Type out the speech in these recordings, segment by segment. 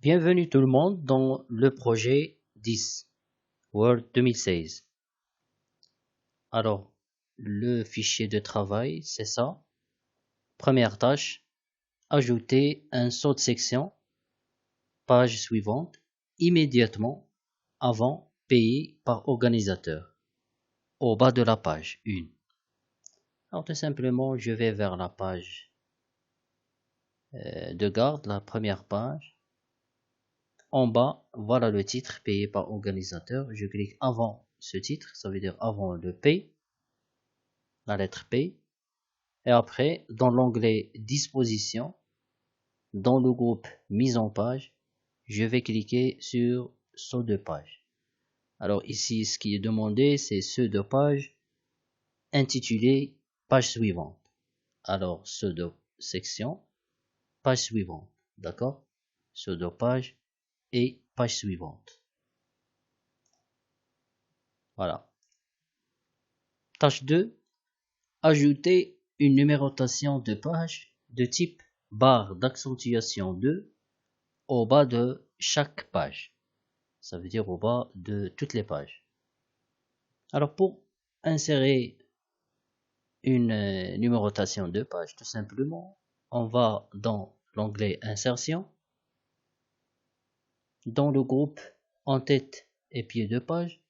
Bienvenue tout le monde dans le projet 10, Word 2016. Alors, le fichier de travail, c'est ça. Première tâche, ajouter un saut de section, page suivante, immédiatement avant payé par organisateur, au bas de la page 1. Alors tout simplement, je vais vers la page de garde, la première page. En bas, voilà le titre payé par organisateur. Je clique avant ce titre, ça veut dire avant le P, la lettre P. Et après, dans l'onglet Disposition, dans le groupe Mise en page, je vais cliquer sur saut de page. Alors ici, ce qui est demandé, c'est saut de page intitulé page suivante. Alors, saut de section, page suivante. D'accord? Saut de page et page suivante. Voilà. Tâche 2. Ajouter une numérotation de page de type barre d'accentuation 2 au bas de chaque page. Ça veut dire au bas de toutes les pages. Alors pour insérer une numérotation de page, tout simplement, on va dans l'onglet Insertion, dans le groupe En tête et pied de page.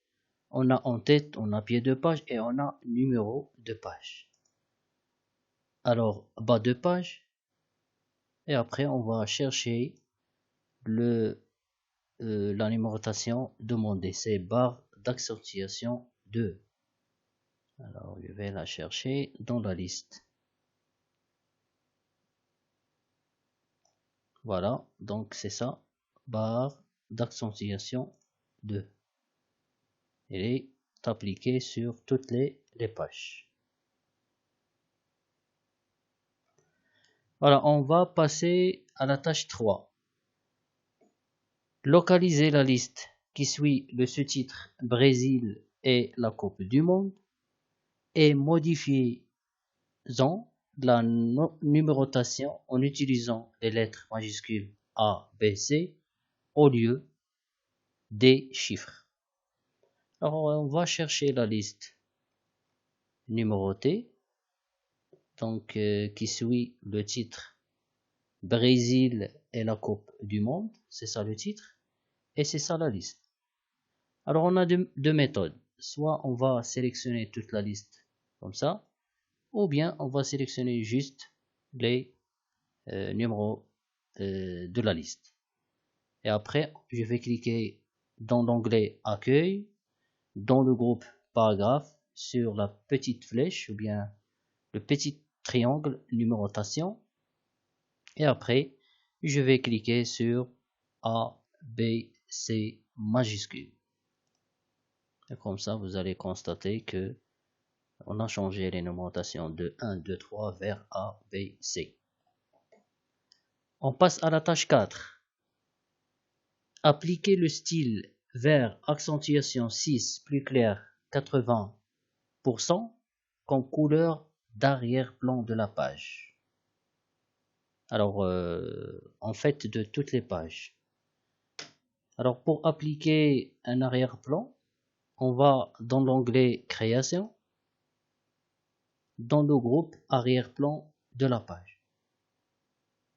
On a en tête, on a pied de page et on a numéro de page. Alors bas de page, et après on va chercher la numérotation demandée, c'est barre d'accentuation 2. Alors je vais la chercher dans la liste. Voilà, donc c'est ça, barre d'accentuation 2. Elle est appliquée sur toutes les pages. Voilà, on va passer à la tâche 3. Localiser la liste qui suit le sous-titre Brésil et la Coupe du Monde et modifiez-en la numérotation en utilisant les lettres majuscules A, B, C au lieu des chiffres. Alors on va chercher la liste numérotée, donc qui suit le titre Brésil et la Coupe du Monde, c'est ça le titre, et c'est ça la liste. Alors on a deux méthodes, soit on va sélectionner toute la liste comme ça, ou bien on va sélectionner juste les numéros de la liste. Et après, je vais cliquer dans l'onglet Accueil, dans le groupe Paragraphe, sur la petite flèche ou bien le petit triangle numérotation. Et après, je vais cliquer sur A, B, C majuscule. Et comme ça, vous allez constater que on a changé les numérotations de 1, 2, 3 vers A, B, C. On passe à la tâche 4. Appliquer le style vers accentuation 6 plus clair 80% comme couleur d'arrière-plan de la page. Alors, en fait, de toutes les pages. Alors, pour appliquer un arrière-plan, on va dans l'onglet Création, dans le groupe Arrière-plan de la page.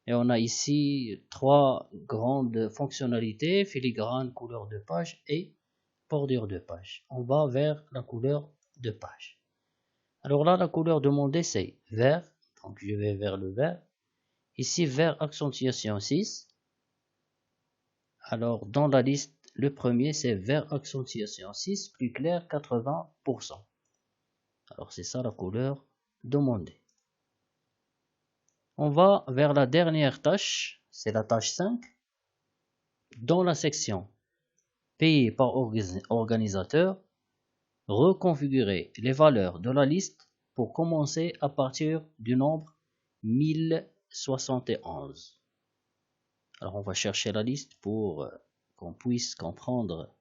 Et on a ici trois grandes fonctionnalités, filigrane, couleur de page et bordure de page. On va vers la couleur de page. Alors là, la couleur demandée, c'est vert. Donc je vais vers le vert. Ici, vert accentuation 6. Alors dans la liste, le premier, c'est vert accentuation 6, plus clair 80%. Alors c'est ça la couleur demandée. On va vers la dernière tâche, c'est la tâche 5. Dans la section Payé par organisateur, reconfigurer les valeurs de la liste pour commencer à partir du nombre 1071. Alors on va chercher la liste pour qu'on puisse comprendre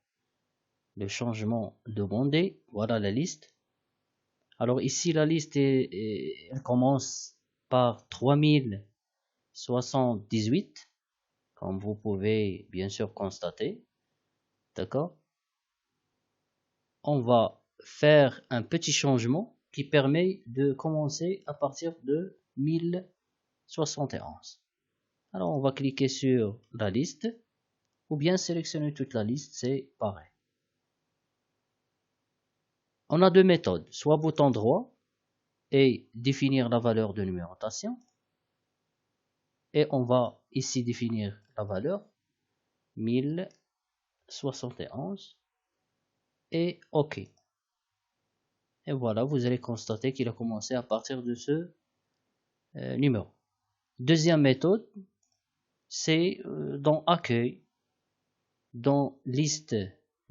le changement demandé. Voilà la liste. Alors ici la liste elle commence par 3078 comme vous pouvez bien sûr constater. D'accord? On va faire un petit changement qui permet de commencer à partir de 1071. Alors on va cliquer sur la liste ou bien sélectionner toute la liste, c'est pareil. On a deux méthodes, soit bouton droit et définir la valeur de numérotation. Et on va ici définir la valeur 1071 et OK. Et voilà, vous allez constater qu'il a commencé à partir de ce numéro. Deuxième méthode, c'est dans accueil, dans liste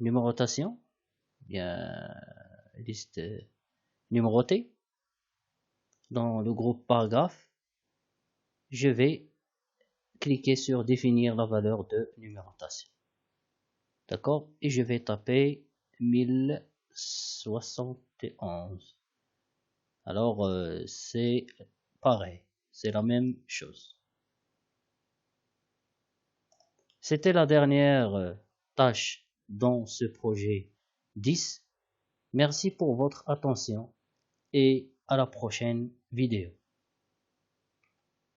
numérotation, bien liste numérotée, dans le groupe paragraphe, je vais cliquer sur définir la valeur de numérotation. D'accord? Et je vais taper 1071. Alors, c'est pareil, c'est la même chose. C'était la dernière tâche dans ce projet 10. Merci pour votre attention et à la prochaine vidéo.